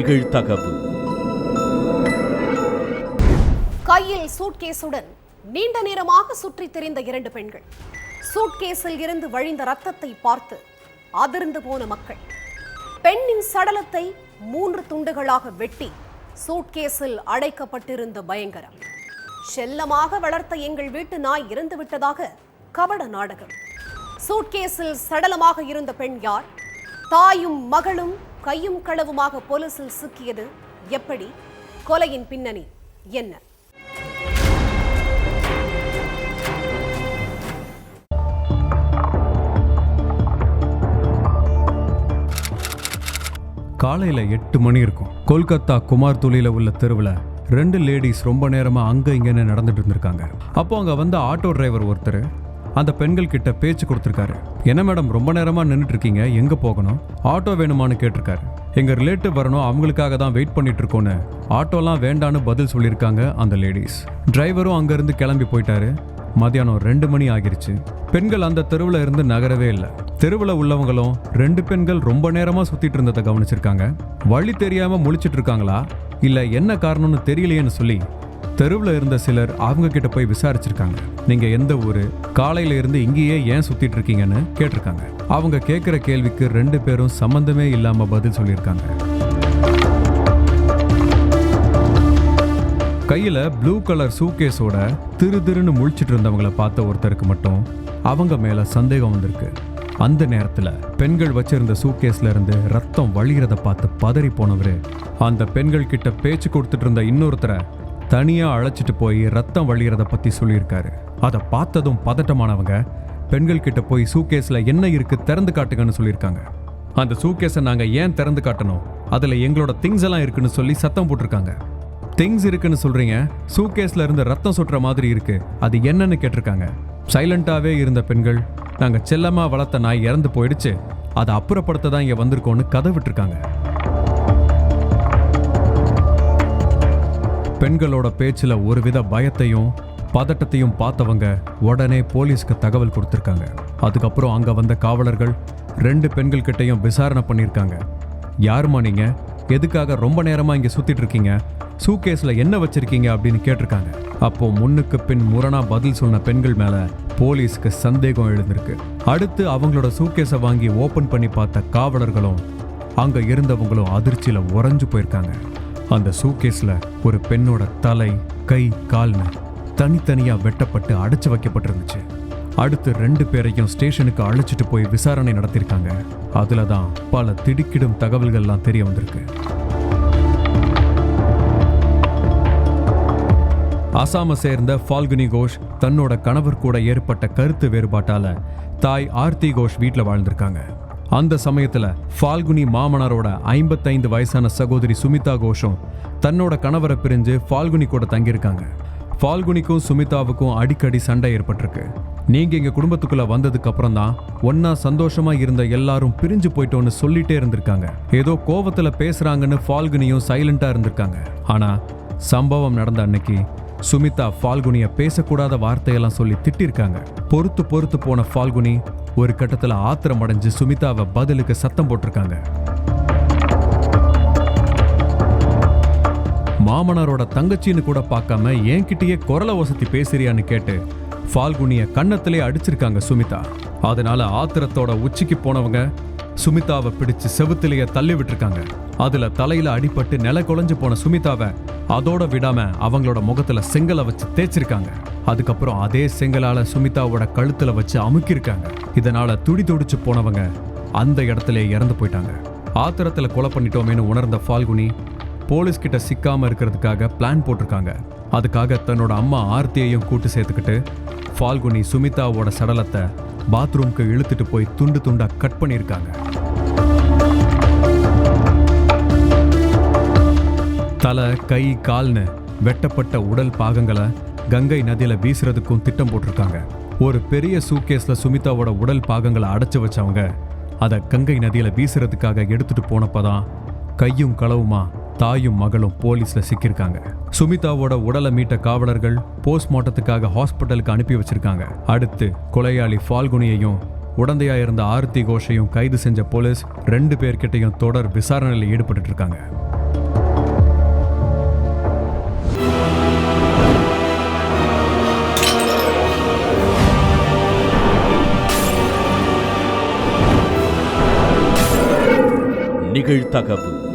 நிகழ்தகவு. கையில் சூட்கேஸுடன் நீண்ட நேரமாக சுற்றித் திரிந்த 2 பெண்கள். சூட்கேஸில் இருந்து வழிந்த ரத்தத்தை பார்த்து அதிர்ந்து போன மக்கள். பெண்ணின் சடலத்தை 3 துண்டுகளாக வெட்டி சூட்கேஸில் அடைக்கப்பட்டிருந்த பயங்கரம். செல்லமாக வளர்த்த எங்கள் வீட்டு நாய் இறந்து விட்டதாக கபட நாடகம். சூட்கேஸில் சடலமாக இருந்த பெண் யார்? தாயும் மகளும் கையும் களவுமாக போலீசில் சிக்கியது எப்படி? கொலையின் பின்னணி என்ன? காலையில் 8 மணி இருக்கும். கொல்கத்தா குமார்துளியில் உள்ள தெருவில் 2 லேடிஸ் ரொம்ப நேரமாக அங்கே இங்கேன்னு நடந்துட்டு இருந்திருக்காங்க. அப்போ அங்கே வந்த ஆட்டோ டிரைவர் ஒருத்தர் அந்த பெண்கள் கிட்ட பேச்சு கொடுத்துருக்காரு. என்ன மேடம், ரொம்ப நேரமாக நின்றுட்டு இருக்கீங்க, எங்கே போகணும்? ஆட்டோ வேணுமான்னு கேட்டிருக்காரு. எங்கள் ரிலேட்டிவ் வரணும், அவங்களுக்காக தான் வெயிட் பண்ணிட்டு இருக்கோன்னு ஆட்டோலாம் வேண்டான்னு பதில் சொல்லியிருக்காங்க அந்த லேடிஸ். டிரைவரும் அங்கேருந்து கிளம்பி போயிட்டாரு. மதியானம் 2 மணி ஆகிருச்சு. பெண்கள் அந்த தெருவில் இருந்து நகரவே இல்லை. தெருவில் உள்ளவங்களும் 2 பெண்கள் ரொம்ப நேரமாக சுற்றிட்டு இருந்ததை கவனிச்சிருக்காங்க. வழி தெரியாமல் முழிச்சிட்டு இருக்காங்களா இல்லை என்ன காரணம்னு தெரியலையேன்னு சொல்லி தெருவில் இருந்த சிலர் அவங்க கிட்ட போய் விசாரிச்சிருக்காங்க. நீங்க எந்த ஊரு, காலையில இருந்து இங்கேயே ஏன் சுத்திட்டு இருக்கீங்கன்னு கேட்டிருக்காங்க. அவங்க கேட்கிற கேள்விக்கு 2 பேரும் சம்பந்தமே இல்லாம பதில் சொல்லியிருக்காங்க. கையில ப்ளூ கலர் சூட்கேஸோட திருன்னு முழிச்சிட்டு இருந்தவங்களை பார்த்த ஒருத்தருக்கு மட்டும் அவங்க மேல சந்தேகம் வந்திருக்கு. அந்த நேரத்துல பெண்கள் வச்சிருந்த சூட்கேஸ்ல இருந்து ரத்தம் வழிகிறத பார்த்து பதறி போனவரு அந்த பெண்கள் கிட்ட பேச்சு கொடுத்துட்டு இருந்த இன்னொருத்தரை தனியா அழைச்சிட்டு போய் ரத்தம் வழிகிறத பத்தி சொல்லியிருக்காரு. அதை பார்த்ததும் பதட்டமானவங்க பெண்கள் கிட்ட போய் சூட்கேஸ்ல என்ன இருக்கு திறந்து காட்டுங்கன்னு சொல்லியிருக்காங்க. அந்த சூட்கேஸை நாங்க ஏன் திறந்து காட்டணும், அதுல எங்களோட திங்ஸ் எல்லாம் இருக்குன்னு சொல்லி சத்தம் போட்டிருக்காங்க. திங்ஸ் இருக்குன்னு சொல்றீங்க, சூட்கேஸ்ல இருந்து ரத்தம் சொட்டுற மாதிரி இருக்கு, அது என்னன்னு கேட்டிருக்காங்க. சைலண்டாவே இருந்த பெண்கள், நாங்க செல்லமா வளர்த்த நாய் இறந்து போயிடுச்சு, அதை அப்புறப்படுத்த தான் இங்க வந்திருக்கோன்னு கதை விட்டுருக்காங்க. பெண்களோட பேச்சில் ஒருவித பயத்தையும் பதட்டத்தையும் பார்த்தவங்க உடனே போலீஸ்க்கு தகவல் கொடுத்துருக்காங்க. அதுக்கப்புறம் அங்கே வந்த காவலர்கள் 2 பெண்கள் கிட்டையும் விசாரணை பண்ணியிருக்காங்க. யாருமா நீங்க, எதுக்காக ரொம்ப நேரமாக இங்கே சுற்றிட்டு இருக்கீங்க, சூட்கேஸில் என்ன வச்சிருக்கீங்க அப்படின்னு கேட்டிருக்காங்க. அப்போ முன்னுக்கு பின் முரணா பதில் சொன்ன பெண்கள் மேலே போலீஸ்க்கு சந்தேகம் எழுந்திருக்கு. அடுத்து அவங்களோட சூட்கேஸை வாங்கி ஓப்பன் பண்ணி பார்த்த காவலர்களும் அங்கே இருந்தவங்களும் அதிர்ச்சியில் உறைஞ்சு போயிருக்காங்க. அந்த சூட்கேஸ்ல ஒரு பெண்ணோட தலை, கை, கால்னு தனித்தனியா வெட்டப்பட்டு அடைச்சு வைக்கப்பட்டிருந்துச்சு. அடுத்து 2 பேரையும் ஸ்டேஷனுக்கு அழைச்சிட்டு போய் விசாரணை நடத்திருக்காங்க. அதுலதான் பல திடுக்கிடும் தகவல்கள்லாம் தெரிய வந்திருக்கு. அசாமை சேர்ந்த ஃபால்குனி கோஷ் தன்னோட கணவர் கூட ஏற்பட்ட கருத்து வேறுபாட்டால தாய் ஆர்த்தி கோஷ் வீட்டில் வாழ்ந்திருக்காங்க. அந்த சமயத்துல ஃபால்குனி மாமனாரோட 55 வயசான சகோதரி சுமிதா கோஷும் தன்னோட கணவரை பிரிஞ்சு ஃபால்குனி கூட தங்கியிருக்காங்க. ஃபால்குனிக்கும் சுமிதாவுக்கும் அடிக்கடி சண்டை ஏற்பட்டிருக்கு. நீங்க எங்க குடும்பத்துக்குள்ள வந்ததுக்கு அப்புறம் தான் ஒன்னா சந்தோஷமா இருந்த எல்லாரும் பிரிஞ்சு போயிட்டோன்னு சொல்லிட்டே இருந்திருக்காங்க. ஏதோ கோவத்துல பேசுறாங்கன்னு ஃபால்குனியும் சைலண்டா இருந்திருக்காங்க. ஆனா சம்பவம் நடந்த அன்னைக்கு சுமிதா ஃபால்குனிய பேசக்கூடாத வார்த்தையெல்லாம் சொல்லி திட்டிருக்காங்க. பொறுத்து போன ஃபால்குனி ஒரு கட்டத்துல ஆத்திரம் அடைஞ்சு சுமிதாவை பதிலுக்கு சத்தம் போட்டிருக்காங்க. மாமனாரோட தங்கச்சின்னு கூட பார்க்காம என்கிட்டயே குரலை வசதி பேசுறியான்னு கேட்டு ஃபால்குனிய கன்னத்திலே அடிச்சிருக்காங்க சுமிதா. அதனால ஆத்திரத்தோட உச்சிக்கு போனவங்க சுமிதாவை பிடிச்சு செவுத்திலேயே தள்ளி விட்டுருக்காங்க. அதுல தலையில அடிபட்டு நில குலைஞ்சு போன சுமிதாவை அதோட விடாம அவங்களோட முகத்துல செங்கலை வச்சு தேய்ச்சிருக்காங்க. அதுக்கப்புறம் அதே செங்கலால சுமிதாவோட கழுத்துல வச்சு அமுக்கிருக்காங்க. இதனால துடிச்சு போனவங்க அந்த இடத்துல இறந்து போயிட்டாங்க. ஆத்திரத்துல கொலை பண்ணிட்டோமேனு உணர்ந்த ஃபால்குனி போலீஸ் கிட்ட சிக்காம இருக்கிறதுக்காக பிளான் போட்டிருக்காங்க. அதுக்காக தன்னோட அம்மா ஆர்த்தியையும் கூட்டு சேர்த்துக்கிட்டு ஃபால்குனி சுமிதாவோட சடலத்தை பாத்ரூம்க்கு இழுத்துட்டு போய் துண்டு துண்டா கட் பண்ணியிருக்காங்க. தலை, கை, கால்னு வெட்டப்பட்ட உடல் பாகங்களை கங்கை நதியில வீசுறதுக்கும் திட்டம் போட்டிருக்காங்க. ஒரு பெரிய சூட்கேஸ்ல சுமிதாவோட உடல் பாகங்களை அடைச்சு வச்சவங்க அதை கங்கை நதியில வீசுறதுக்காக எடுத்துட்டு போனப்பதான் கையும் களவுமா தாயும் மகளும் போலீஸ்ல சிக்கியிருக்காங்க. சுமிதாவோட உடலை மீட்ட காவலர்கள் போஸ்ட்மார்ட்டத்துக்காக ஹாஸ்பிட்டலுக்கு அனுப்பி வச்சிருக்காங்க. அடுத்து கொலையாளி ஃபால்குனியையும் உடந்தையா இருந்த ஆர்த்தி கோஷையும் கைது செஞ்ச போலீஸ் 2 பேர்கிட்டையும் தொடர் விசாரணையில் ஈடுபட்டு இருக்காங்க. நிகழ்தகவு.